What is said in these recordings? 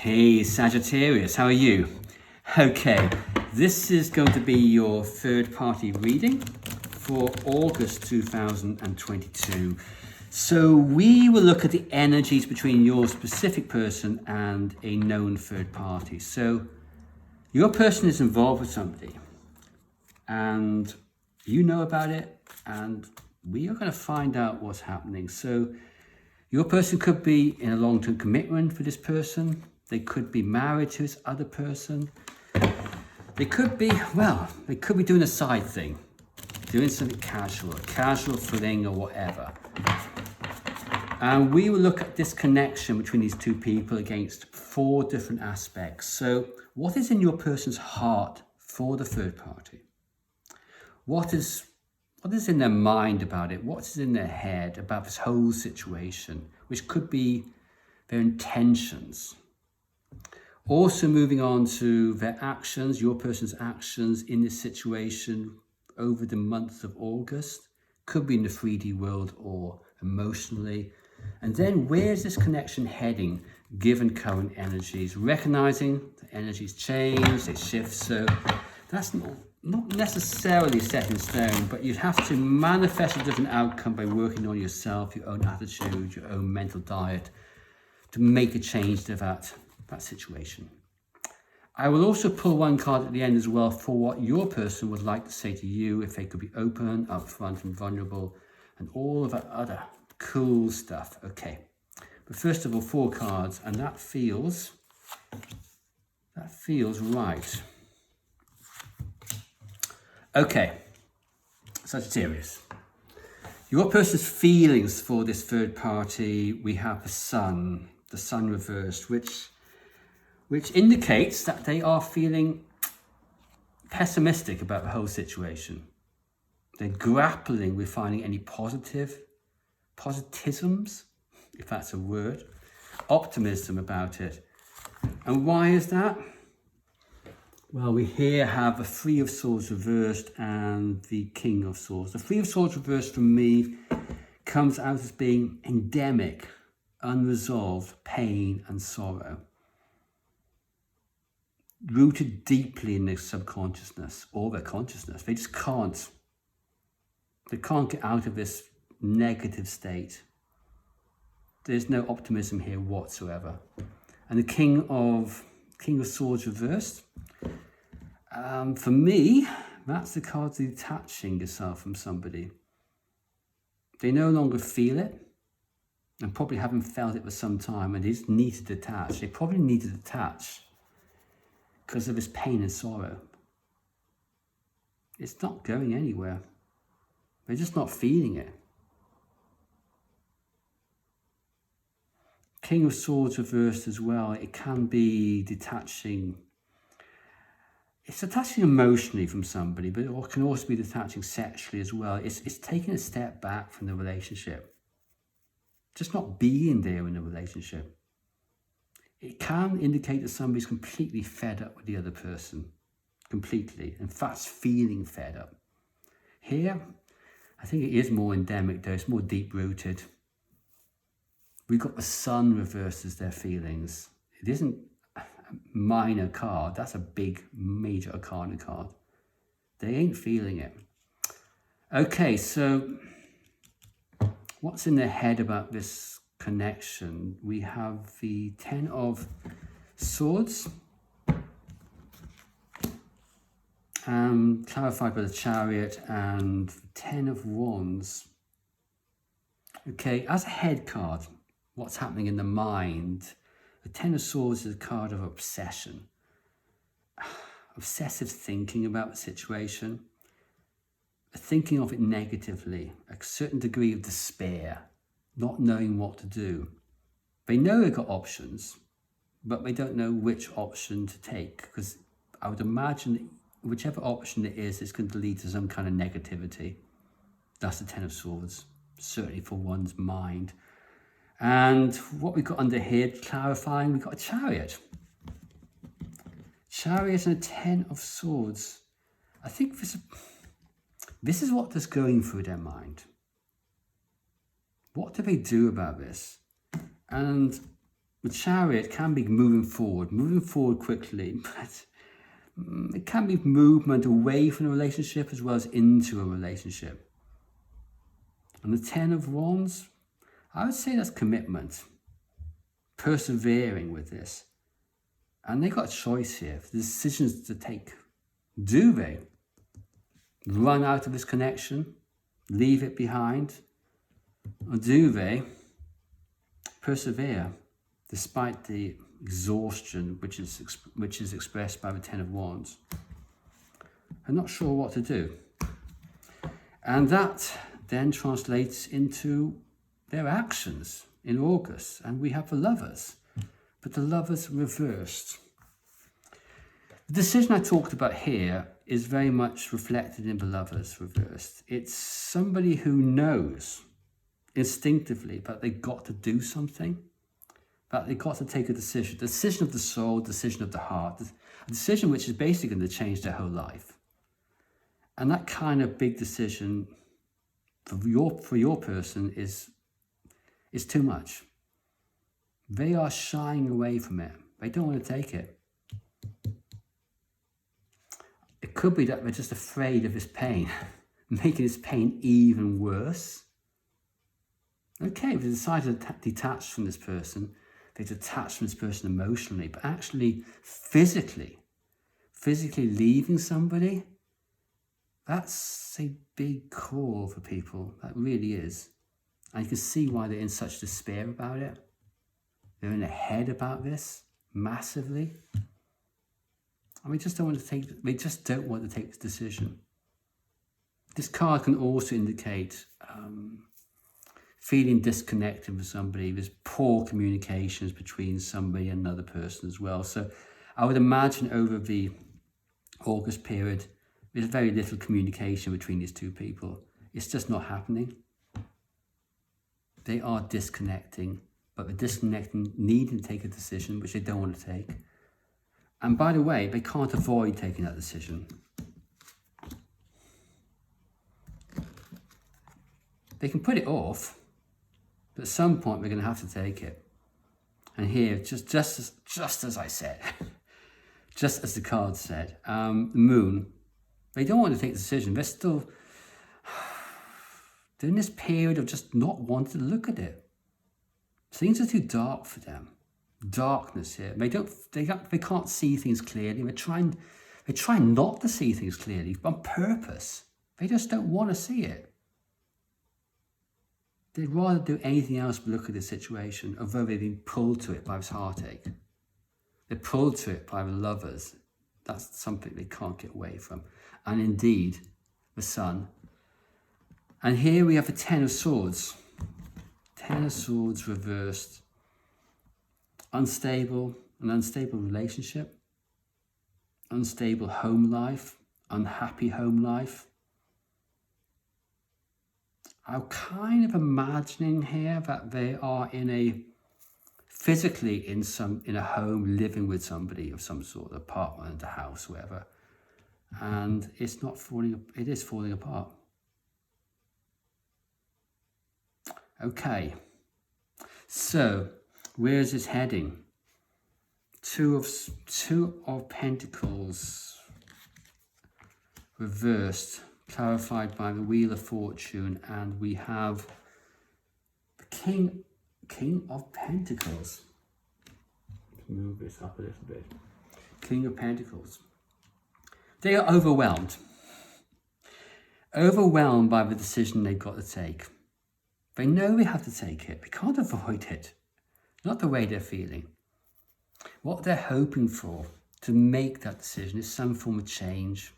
Hey Sagittarius, how are you? Okay, this is going to be your third party reading for August 2022. So we will look at the energies between your specific person and a known third party. So your person is involved with somebody and you know about it, and we are going to find out what's happening. So your person could be in a long-term commitment for this person. They could be married to this other person. They could be doing a side thing, doing something casual, a casual fling or whatever. And we will look at this connection between these two people against 4 different aspects. So what is in your person's heart for the third party? What is in their mind about it? What is in their head about this whole situation, which could be their intentions? Also moving on to their actions, your person's actions in this situation over the month of August. Could be in the 3D world or emotionally. And then where's this connection heading given current energies? Recognizing the energies change, they shift. So that's not necessarily set in stone, but you have to manifest a different outcome by working on yourself, your own attitude, your own mental diet to make a change to that situation. I will also pull one card at the end as well for what your person would like to say to you, if they could be open, upfront and vulnerable, and all of that other cool stuff. Okay, but first of all, 4 cards, and that feels right. Okay, Sagittarius. Your person's feelings for this third party, we have the sun reversed, which indicates that they are feeling pessimistic about the whole situation. They're grappling with finding any positivisms, if that's a word, optimism about it. And why is that? Well, we here have the 3 of Swords reversed and the King of Swords. The 3 of Swords reversed for me comes out as being endemic, unresolved pain and sorrow, rooted deeply in their subconsciousness or their consciousness. They just can't get out of this negative state. There's no optimism here whatsoever. And the King of Swords reversed, for me, that's the card detaching yourself from somebody. They no longer feel it, and probably haven't felt it for some time, and they just need to detach. They probably need to detach because of this pain and sorrow. It's not going anywhere. They're just not feeling it. King of Swords reversed as well. It can be detaching. It's detaching emotionally from somebody, but it can also be detaching sexually as well. It's taking a step back from the relationship. Just not being there in the relationship. It can indicate that somebody's completely fed up with the other person. Completely. In fact, feeling fed up. Here, I think it is more endemic though. It's more deep-rooted. We've got the sun reverses their feelings. It isn't a minor card. That's a big, major arcana card. They ain't feeling it. Okay, so what's in their head about this connection? We have the 10 of Swords, clarified by the Chariot, and 10 of Wands. Okay, as a head card, what's happening in the mind? The 10 of Swords is a card of obsession, obsessive thinking about the situation, thinking of it negatively, a certain degree of despair, not knowing what to do. They know they've got options, but they don't know which option to take, because I would imagine that whichever option it is, it's going to lead to some kind of negativity. That's the 10 of Swords, certainly for one's mind. And what we've got under here, clarifying, we've got a Chariot. Chariot and a 10 of Swords. I think this is what is going through their mind. What do they do about this? And The Chariot can be moving forward quickly, but it can be movement away from a relationship as well as into a relationship. And the Ten of Wands, I would say that's commitment, persevering with this. And they got a choice here, the decisions to take. Do they run out of this connection, leave it behind, or do they persevere despite the exhaustion which is expressed by the Ten of Wands? I'm not sure what to do. And that then translates into their actions in August. And we have the Lovers, but the Lovers reversed. The decision I talked about here is very much reflected in the Lovers reversed. It's somebody who knows instinctively that they've got to do something, that they've got to take a decision of the soul, decision of the heart, a decision which is basically going to change their whole life. And that kind of big decision for your person is too much. They are shying away from it. They don't want to take it. It could be that they're just afraid of this pain, making this pain even worse. Okay, they decided to detach from this person. They detach from this person emotionally, but actually physically leaving somebody, that's a big call for people. That really is. And you can see why they're in such despair about it. They're in their head about this massively. And they just don't want to take this decision. This card can also indicate feeling disconnected with somebody. There's poor communications between somebody and another person as well. So I would imagine over the August period, there's very little communication between these two people. It's just not happening. They are disconnecting, but they're disconnecting, needing to take a decision, which they don't want to take. And by the way, they can't avoid taking that decision. They can put it off, but at some point they're going to have to take it. And here, just as I said, just as the card said, the Moon, they don't want to take the decision. They're still in this period of just not wanting to look at it. Things are too dark for them. Darkness here. They can't see things clearly. They try not to see things clearly on purpose. They just don't want to see it. They'd rather do anything else but look at the situation, although they've been pulled to it by this heartache. They're pulled to it by the Lovers. That's something they can't get away from. And indeed, the Sun. And here we have the Ten of Swords. Ten of Swords reversed. An unstable relationship. Unstable home life. Unhappy home life. I'm kind of imagining here that they are physically in a home, living with somebody of some sort, apartment, a house, whatever. And it is falling apart. Okay, so where is this heading? Two of Pentacles reversed, clarified by the Wheel of Fortune, and we have the King of Pentacles. Let's move this up a little bit. King of Pentacles. They are overwhelmed by the decision they've got to take. They know they have to take it. They can't avoid it. Not the way they're feeling. What they're hoping for to make that decision is some form of change.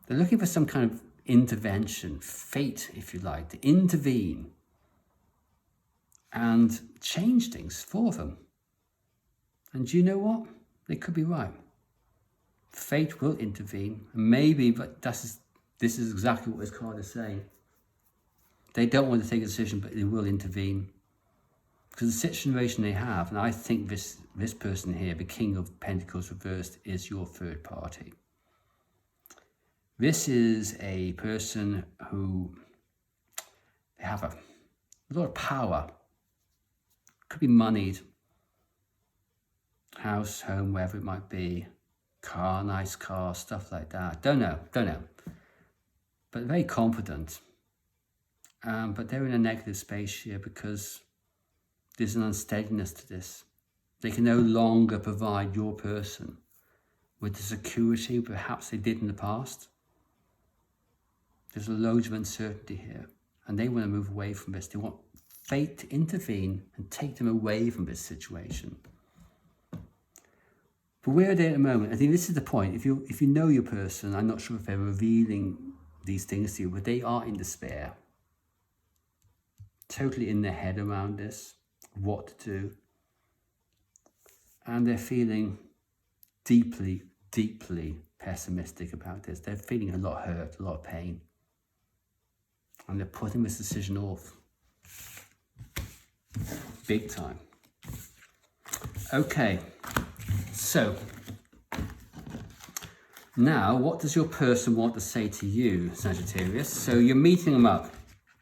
They're looking for some kind of intervention, fate, if you like, to intervene and change things for them. And do you know what? They could be right. Fate will intervene. And maybe, but this is exactly what this card is saying. They don't want to take a decision, but they will intervene. Because the situation they have, and I think this person here, the King of Pentacles reversed, is your third party. This is a person who they have a lot of power. Could be moneyed. House, home, wherever it might be. Car, nice car, stuff like that. Don't know. But very confident. But they're in a negative space here because there's an unsteadiness to this. They can no longer provide your person with the security perhaps they did in the past. There's loads of uncertainty here, and they want to move away from this. They want fate to intervene and take them away from this situation. But where are they at the moment? I think this is the point. If you know your person, I'm not sure if they're revealing these things to you, but they are in despair. Totally in their head around this, what to do. And they're feeling deeply, deeply pessimistic about this. They're feeling a lot of hurt, a lot of pain. And they're putting this decision off. Big time. Okay. So, now what does your person want to say to you, Sagittarius? So you're meeting them up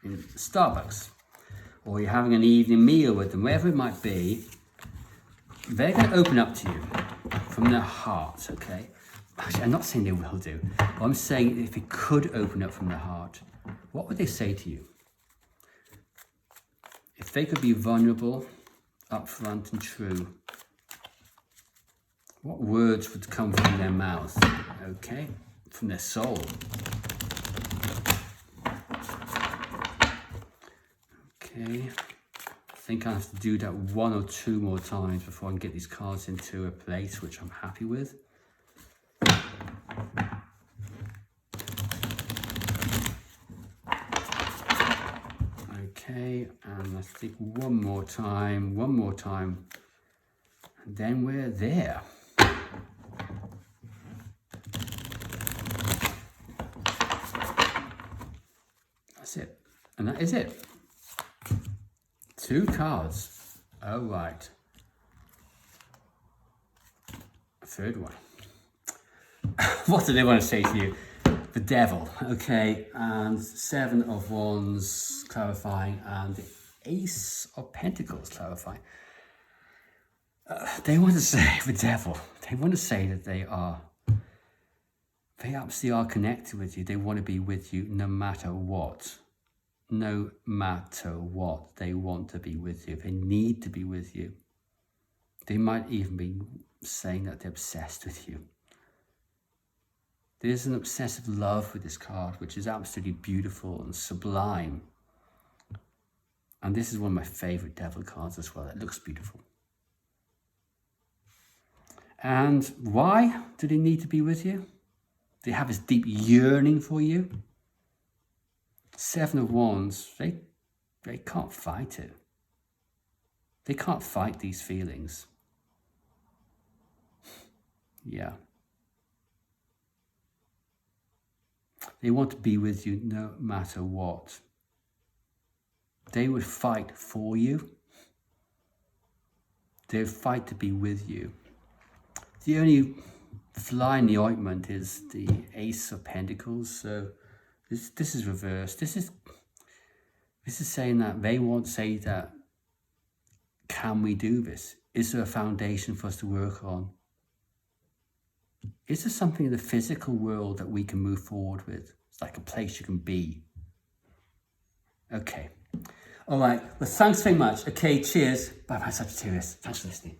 in Starbucks, or you're having an evening meal with them, wherever it might be. They're going to open up to you from their heart, okay? Actually, I'm not saying they will do. But I'm saying if they could open up from their heart, what would they say to you? If they could be vulnerable, upfront and true, what words would come from their mouth? Okay, from their soul. Okay, I think I have to do that 1 or 2 more times before I can get these cards into a place which I'm happy with. Okay, and I think one more time, and then we're there. That's it, and that is it. 2 cards. Oh, right. A 3rd one. What do they want to say to you? The Devil, okay, and 7 of Wands clarifying, and the Ace of Pentacles clarifying. They want to say, the Devil, they want to say that they absolutely are connected with you. They want to be with you no matter what. No matter what, they want to be with you. They need to be with you. They might even be saying that they're obsessed with you. There's an obsessive love with this card, which is absolutely beautiful and sublime. And this is one of my favorite Devil cards as well. It looks beautiful. And why do they need to be with you? They have this deep yearning for you. 7 of Wands, they can't fight it. They can't fight these feelings. Yeah. They want to be with you no matter what. They would fight for you. They would fight to be with you. The only fly in the ointment is the Ace of Pentacles. So this is reversed. This is saying that they won't say that, can we do this? Is there a foundation for us to work on? Is there something in the physical world that we can move forward with? It's like a place you can be. Okay. All right. Well, thanks very much. Okay, cheers. Bye-bye, Sagittarius. Thanks for listening.